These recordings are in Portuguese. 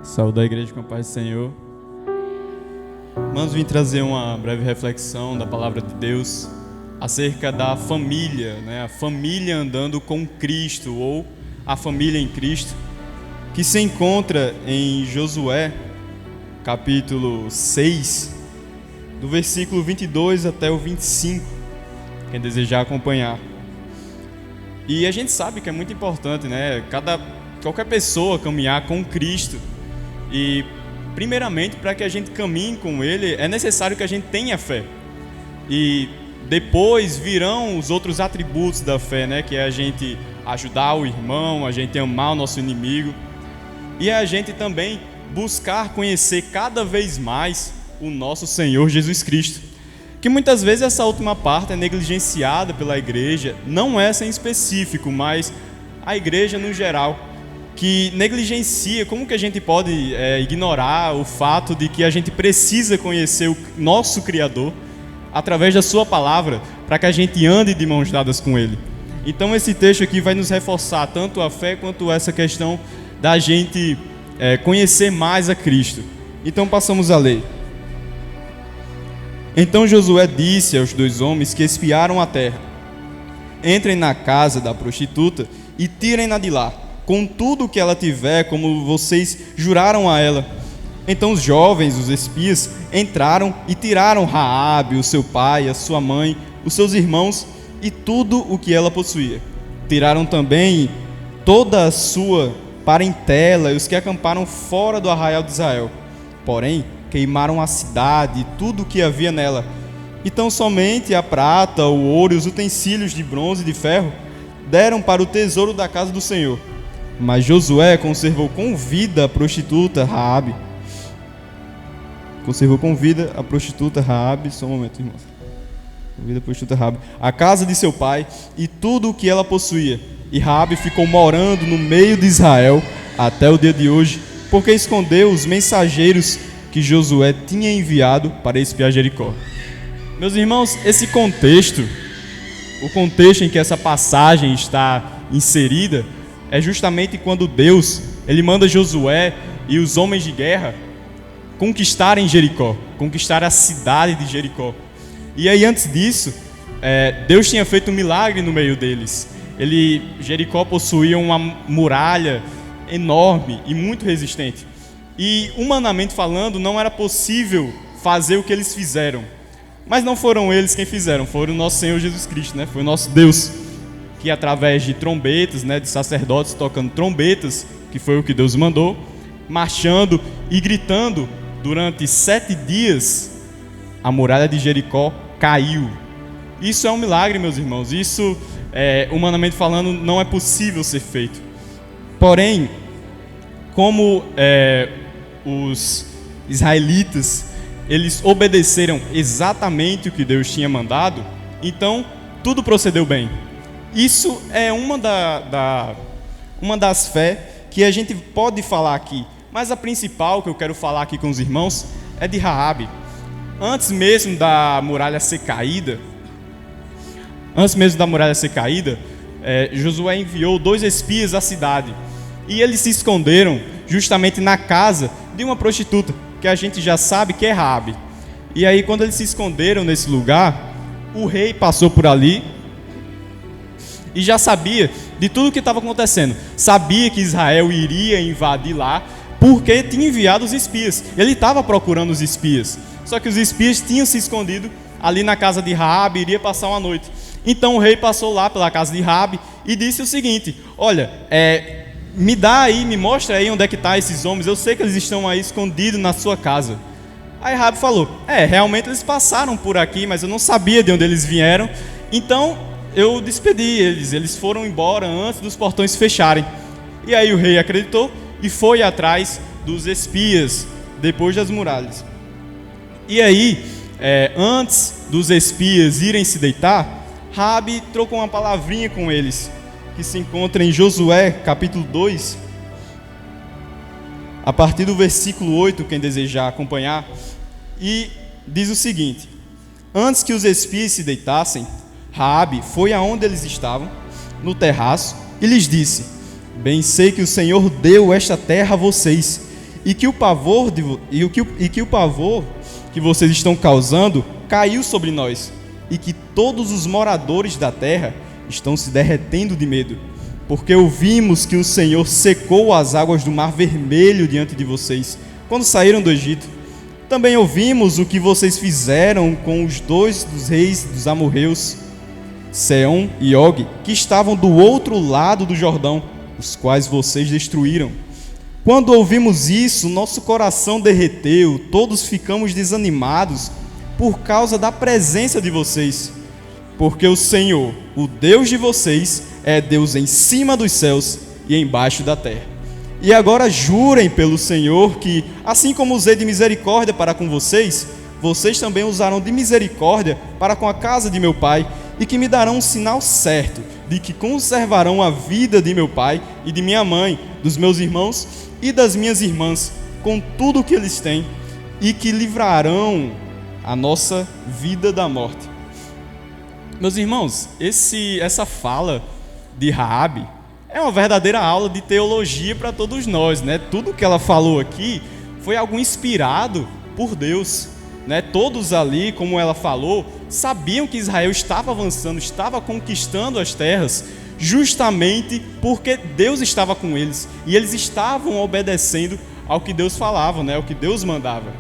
Saúde a igreja com a paz do Senhor. Vamos vir trazer uma breve reflexão da palavra de Deus acerca da família, né? A família andando com Cristo, ou a família em Cristo, que se encontra em Josué, capítulo 6, do versículo 22 até o 25, quem desejar acompanhar. E a gente sabe que é muito importante, né? Qualquer pessoa caminhar com Cristo. E, primeiramente, para que a gente caminhe com Ele, é necessário que a gente tenha fé. E depois virão os outros atributos da fé, né? Que é a gente ajudar o irmão, a gente amar o nosso inimigo. E a gente também buscar conhecer cada vez mais o nosso Senhor Jesus Cristo. Que muitas vezes essa última parte é negligenciada pela igreja, não essa em específico, mas a igreja no geral, que negligencia. Como que a gente pode ignorar o fato de que a gente precisa conhecer o nosso Criador através da sua palavra, para que a gente ande de mãos dadas com Ele. Então esse texto aqui vai nos reforçar tanto a fé quanto essa questão da gente conhecer mais a Cristo. Então passamos a ler. Então Josué disse aos dois homens que espiaram a terra: entrem na casa da prostituta e tirem-na de lá, com tudo o que ela tiver, como vocês juraram a ela. Então os jovens, os espias, entraram e tiraram Raabe, o seu pai, a sua mãe, os seus irmãos e tudo o que ela possuía. Tiraram também toda a sua parentela e os que acamparam fora do arraial de Israel. Porém, queimaram a cidade e tudo o que havia nela. Então somente a prata, o ouro e os utensílios de bronze e de ferro deram para o tesouro da casa do Senhor. Mas Josué conservou com vida a prostituta Raabe. Só um momento, irmãos. Convida a prostituta Raabe, a casa de seu pai e tudo o que ela possuía. E Raabe ficou morando no meio de Israel até o dia de hoje, porque escondeu os mensageiros que Josué tinha enviado para espiar Jericó. Meus irmãos, o contexto em que essa passagem está inserida, é justamente quando Deus ele manda Josué e os homens de guerra conquistarem Jericó, conquistar a cidade de Jericó. E aí antes disso, Deus tinha feito um milagre no meio deles. Jericó possuía uma muralha enorme e muito resistente. E humanamente falando, não era possível fazer o que eles fizeram. Mas não foram eles quem fizeram, foi o nosso Senhor Jesus Cristo, né? Foi o nosso Deus, que através de trombetas, né, de sacerdotes tocando trombetas, que foi o que Deus mandou, marchando e gritando, durante 7 dias, a muralha de Jericó caiu. Isso é um milagre, meus irmãos. Isso, humanamente falando, não é possível ser feito. Porém, como os israelitas, eles obedeceram exatamente o que Deus tinha mandado, então tudo procedeu bem. Isso é uma das fé que a gente pode falar aqui, mas a principal que eu quero falar aqui com os irmãos é de Raabe. Antes mesmo da muralha ser caída, Josué enviou 2 espias à cidade, e eles se esconderam justamente na casa de uma prostituta, que a gente já sabe que é Raabe. E aí, quando eles se esconderam nesse lugar, o rei passou por ali e já sabia de tudo o que estava acontecendo. Sabia que Israel iria invadir lá, porque tinha enviado os espias. Ele estava procurando os espias, só que os espias tinham se escondido ali na casa de Raabe, iria passar uma noite. Então o rei passou lá pela casa de Raabe e disse o seguinte: olha, me mostra aí onde é que estão esses homens, eu sei que eles estão aí escondidos na sua casa. Aí Raabe falou: realmente eles passaram por aqui, mas eu não sabia de onde eles vieram, então eu despedi eles foram embora antes dos portões fecharem. E aí o rei acreditou e foi atrás dos espias depois das muralhas. E aí, antes dos espias irem se deitar, Raabe trocou uma palavrinha com eles, que se encontra em Josué, capítulo 2, a partir do versículo 8, quem desejar acompanhar, e diz o seguinte: antes que os espias se deitassem, Raabe foi aonde eles estavam, no terraço, e lhes disse: bem sei que o Senhor deu esta terra a vocês, e que o pavor que vocês estão causando caiu sobre nós, e que todos os moradores da terra estão se derretendo de medo, porque ouvimos que o Senhor secou as águas do Mar Vermelho diante de vocês, quando saíram do Egito. Também ouvimos o que vocês fizeram com os dois dos reis dos amorreus, Seom e Og, que estavam do outro lado do Jordão, os quais vocês destruíram. Quando ouvimos isso, nosso coração derreteu, todos ficamos desanimados por causa da presença de vocês, porque o Senhor, o Deus de vocês, é Deus em cima dos céus e embaixo da terra. E agora jurem pelo Senhor que, assim como usei de misericórdia para com vocês, vocês também usarão de misericórdia para com a casa de meu pai, e que me darão um sinal certo de que conservarão a vida de meu pai e de minha mãe, dos meus irmãos e das minhas irmãs, com tudo o que eles têm, e que livrarão a nossa vida da morte. Meus irmãos, essa fala de Raabe é uma verdadeira aula de teologia para todos nós, né? Tudo que ela falou aqui foi algo inspirado por Deus, né? Todos ali, como ela falou, sabiam que Israel estava avançando, estava conquistando as terras, justamente porque Deus estava com eles, e eles estavam obedecendo ao que Deus falava, né? Ao que Deus mandava.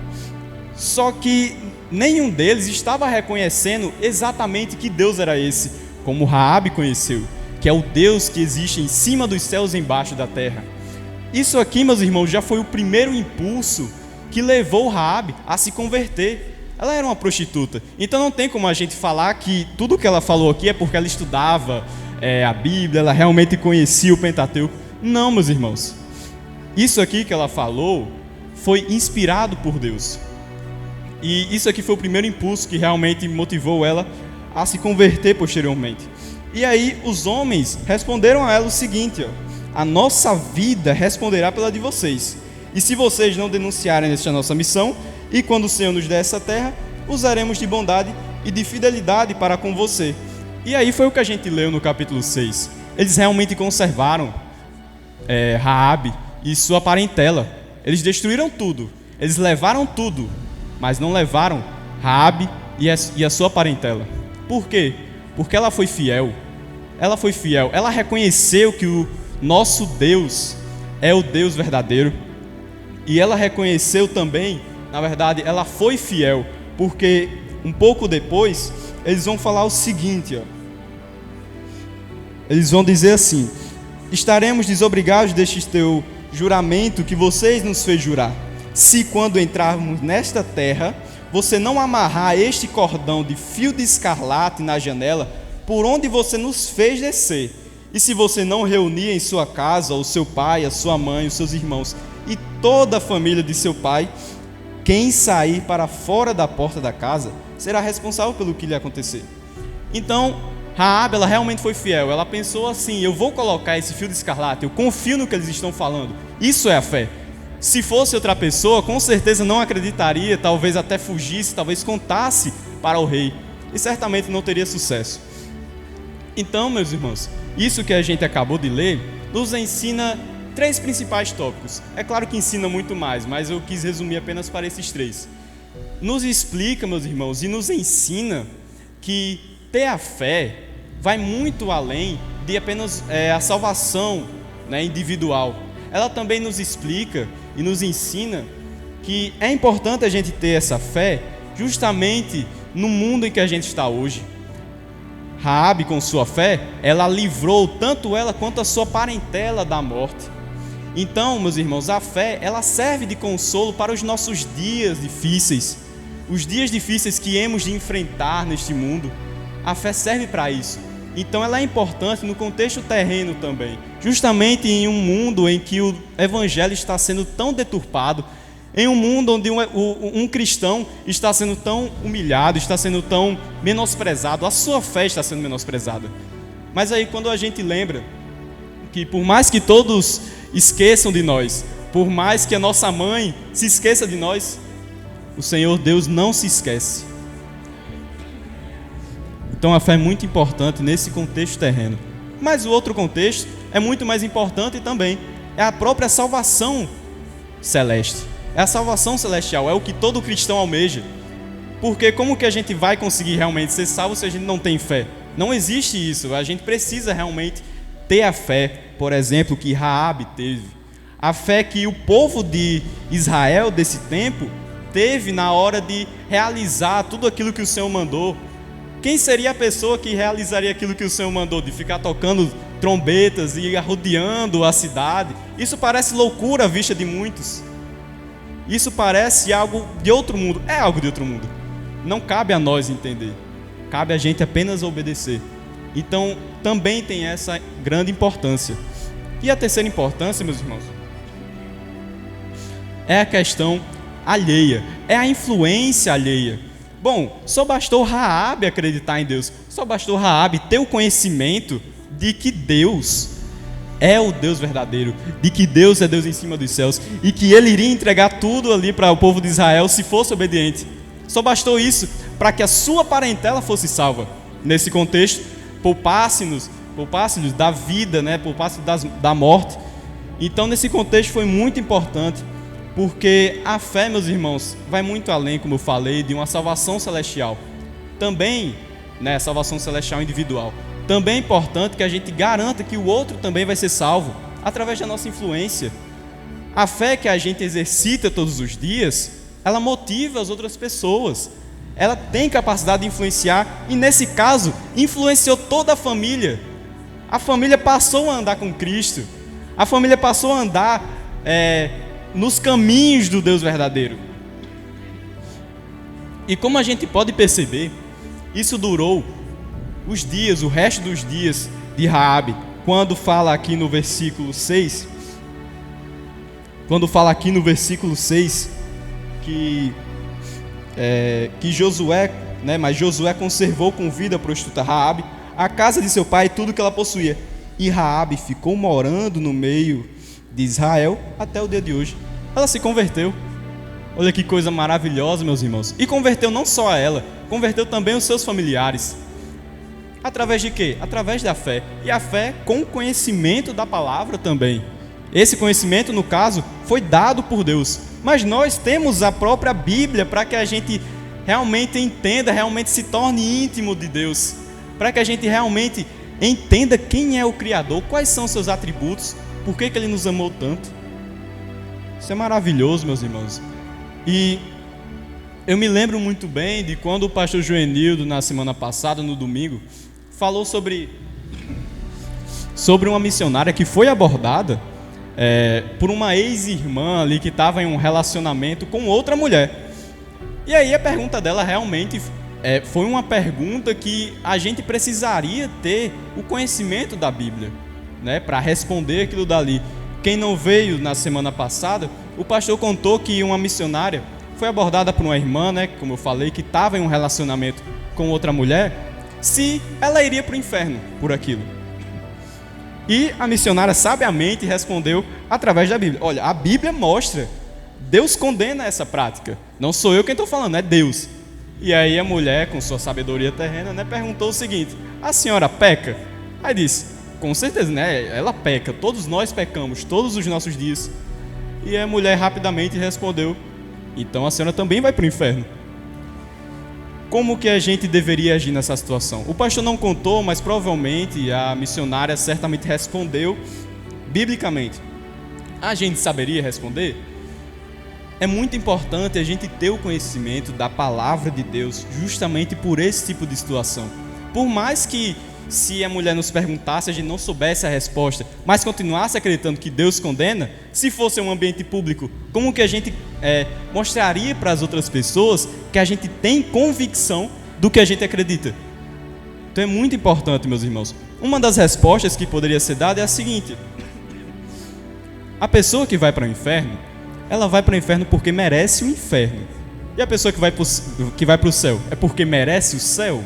Só que nenhum deles estava reconhecendo exatamente que Deus era esse, como Raabe conheceu, que é o Deus que existe em cima dos céus e embaixo da terra. Isso aqui, meus irmãos, já foi o primeiro impulso que levou Raabe a se converter. Ela era uma prostituta, então não tem como a gente falar que tudo que ela falou aqui é porque ela estudava a Bíblia, ela realmente conhecia o Pentateuco. Não, meus irmãos, isso aqui que ela falou foi inspirado por Deus. E isso aqui foi o primeiro impulso que realmente motivou ela a se converter posteriormente. E aí os homens responderam a ela o seguinte: a nossa vida responderá pela de vocês. E se vocês não denunciarem esta nossa missão, e quando o Senhor nos der essa terra, usaremos de bondade e de fidelidade para com você. E aí foi o que a gente leu no capítulo 6. Eles realmente conservaram Raabe e sua parentela. Eles destruíram tudo, eles levaram tudo, mas não levaram Raabe e a sua parentela. Por quê? Porque ela foi fiel. Ela foi fiel. Ela reconheceu que o nosso Deus é o Deus verdadeiro. E ela reconheceu também, na verdade, ela foi fiel, porque um pouco depois eles vão falar o seguinte, eles vão dizer assim: estaremos desobrigados deste teu juramento que vocês nos fez jurar, se quando entrarmos nesta terra, você não amarrar este cordão de fio de escarlate na janela por onde você nos fez descer, e se você não reunir em sua casa o seu pai, a sua mãe, os seus irmãos e toda a família de seu pai, quem sair para fora da porta da casa será responsável pelo que lhe acontecer. Então, Raabe, ela realmente foi fiel. Ela pensou assim: eu vou colocar esse fio de escarlate, eu confio no que eles estão falando. Isso é a fé. Se fosse outra pessoa, com certeza não acreditaria, talvez até fugisse, talvez contasse para o rei, e certamente não teria sucesso. Então, meus irmãos, isso que a gente acabou de ler nos ensina 3 principais tópicos. É claro que ensina muito mais, mas eu quis resumir apenas para esses 3. Nos explica, meus irmãos, e nos ensina que ter a fé vai muito além de apenas a salvação, né, individual. Ela também nos explica e nos ensina que é importante a gente ter essa fé justamente no mundo em que a gente está hoje. Raabe, com sua fé, ela livrou tanto ela quanto a sua parentela da morte. Então, meus irmãos, a fé, ela serve de consolo para os nossos dias difíceis, os dias difíceis que hemos de enfrentar neste mundo. A fé serve para isso. Então ela é importante no contexto terreno também, justamente em um mundo em que o evangelho está sendo tão deturpado, em um mundo onde um cristão está sendo tão humilhado, está sendo tão menosprezado, a sua fé está sendo menosprezada. Mas aí quando a gente lembra que por mais que todos esqueçam de nós, por mais que a nossa mãe se esqueça de nós, o Senhor Deus não se esquece. Então a fé é muito importante nesse contexto terreno. Mas o outro contexto é muito mais importante também. É a própria salvação celeste. É a salvação celestial, é o que todo cristão almeja. Porque como que a gente vai conseguir realmente ser salvo se a gente não tem fé? Não existe isso, a gente precisa realmente ter a fé, por exemplo, que Raabe teve. A fé que o povo de Israel desse tempo teve na hora de realizar tudo aquilo que o Senhor mandou. Quem seria a pessoa que realizaria aquilo que o Senhor mandou? De ficar tocando trombetas e rodeando a cidade? Isso parece loucura à vista de muitos. Isso parece algo de outro mundo. É algo de outro mundo. Não cabe a nós entender. Cabe a gente apenas obedecer. Então, também tem essa grande importância. E a terceira importância, meus irmãos, é a questão alheia. É a influência alheia. Bom, só bastou Raabe acreditar em Deus. Só bastou Raabe ter o conhecimento de que Deus é o Deus verdadeiro, de que Deus é Deus em cima dos céus e que Ele iria entregar tudo ali para o povo de Israel se fosse obediente. Só bastou isso para que a sua parentela fosse salva. Nesse contexto, poupasse-nos da vida, né? Poupasse-nos da morte. Então, nesse contexto foi muito importante, porque a fé, meus irmãos, vai muito além, como eu falei, de uma salvação celestial. Também, né, salvação celestial individual. Também é importante que a gente garanta que o outro também vai ser salvo, através da nossa influência. A fé que a gente exercita todos os dias, ela motiva as outras pessoas. Ela tem capacidade de influenciar, e nesse caso, influenciou toda a família. A família passou a andar com Cristo. A família passou a andar nos caminhos do Deus verdadeiro. E como a gente pode perceber, isso durou o resto dos dias de Raabe. Quando fala aqui no versículo 6, que Josué, né, mas Josué conservou com vida a prostituta Raabe, a casa de seu pai e tudo que ela possuía. E Raabe ficou morando no meio de Israel até o dia de hoje. Ela se converteu. Olha que coisa maravilhosa, meus irmãos. E converteu não só a ela, converteu também os seus familiares. Através de quê? Através da fé. E a fé com conhecimento da palavra também. Esse conhecimento, no caso, foi dado por Deus. Mas nós temos a própria Bíblia para que a gente realmente entenda, realmente se torne íntimo de Deus. Para que a gente realmente entenda quem é o Criador, quais são os seus atributos, por que Ele nos amou tanto. Isso é maravilhoso, meus irmãos. E eu me lembro muito bem de quando o pastor Joenildo, na semana passada, no domingo, falou sobre uma missionária que foi abordada por uma ex-irmã ali que estava em um relacionamento com outra mulher. E aí a pergunta dela realmente foi uma pergunta que a gente precisaria ter o conhecimento da Bíblia, né, para responder aquilo dali. Quem não veio na semana passada, o pastor contou que uma missionária foi abordada por uma irmã, né, como eu falei, que estava em um relacionamento com outra mulher, se ela iria para o inferno por aquilo. E a missionária sabiamente respondeu através da Bíblia. Olha, a Bíblia mostra, Deus condena essa prática. Não sou eu quem estou falando, é Deus. E aí a mulher, com sua sabedoria terrena, né, perguntou o seguinte: a senhora peca? Aí disse: com certeza, né, ela peca, todos nós pecamos, todos os nossos dias. E a mulher rapidamente respondeu: então a senhora também vai para o inferno. Como que a gente deveria agir nessa situação? O pastor não contou, mas provavelmente a missionária certamente respondeu biblicamente. A gente saberia responder? É muito importante a gente ter o conhecimento da palavra de Deus justamente por esse tipo de situação. Por mais que, se a mulher nos perguntasse, a gente não soubesse a resposta, mas continuasse acreditando que Deus condena, se fosse um ambiente público, como que a gente mostraria para as outras pessoas que a gente tem convicção do que a gente acredita? Então é muito importante, meus irmãos. Uma das respostas que poderia ser dada é a seguinte: a pessoa que vai para o inferno, ela vai para o inferno porque merece o inferno. E a pessoa que vai para o céu, é porque merece o céu?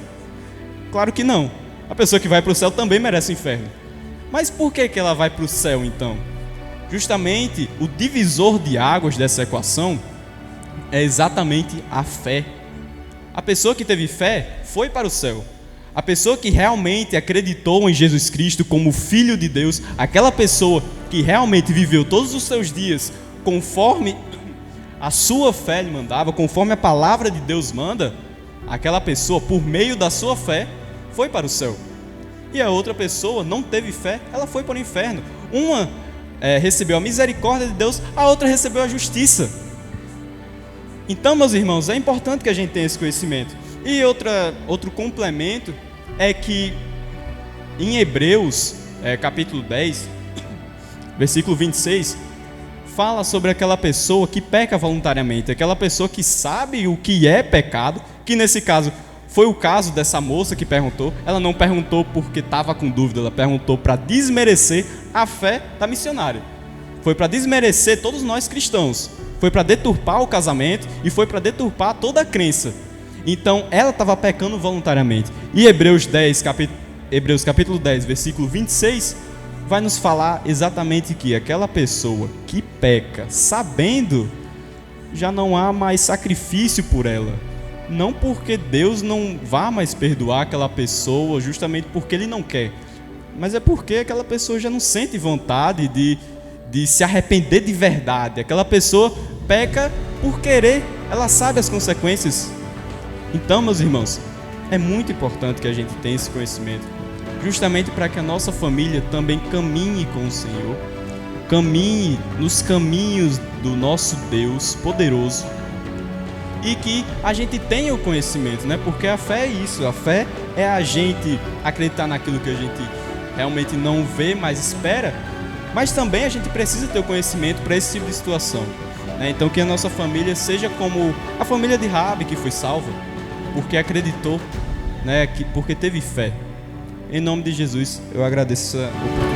Claro que não. A pessoa que vai para o céu também merece o inferno. Mas por que ela vai para o céu então? Justamente o divisor de águas dessa equação é exatamente a fé. A pessoa que teve fé foi para o céu. A pessoa que realmente acreditou em Jesus Cristo como Filho de Deus, aquela pessoa que realmente viveu todos os seus dias conforme a sua fé lhe mandava, conforme a palavra de Deus manda, aquela pessoa, por meio da sua fé, foi para o céu. E a outra pessoa não teve fé, ela foi para o inferno. Uma recebeu a misericórdia de Deus, a outra recebeu a justiça. Então, meus irmãos, é importante que a gente tenha esse conhecimento. E outro complemento é que em Hebreus, capítulo 10, versículo 26, fala sobre aquela pessoa que peca voluntariamente, aquela pessoa que sabe o que é pecado, que nesse caso foi o caso dessa moça que perguntou. Ela não perguntou porque estava com dúvida, ela perguntou para desmerecer a fé da missionária. Foi para desmerecer todos nós cristãos, foi para deturpar o casamento e foi para deturpar toda a crença. Então ela estava pecando voluntariamente. E Hebreus capítulo 10, versículo 26, vai nos falar exatamente que aquela pessoa que peca sabendo, já não há mais sacrifício por ela. Não porque Deus não vá mais perdoar aquela pessoa justamente porque Ele não quer, mas é porque aquela pessoa já não sente vontade de se arrepender de verdade. Aquela pessoa peca por querer, ela sabe as consequências. Então, meus irmãos, é muito importante que a gente tenha esse conhecimento, justamente para que a nossa família também caminhe com o Senhor, caminhe nos caminhos do nosso Deus poderoso, e que a gente tenha o conhecimento, né? Porque a fé é isso, a fé é a gente acreditar naquilo que a gente realmente não vê, mas espera, mas também a gente precisa ter o conhecimento para esse tipo de situação, né? Então que a nossa família seja como a família de Raabe, que foi salva porque acreditou, né? Porque teve fé. Em nome de Jesus, eu agradeço a oportunidade.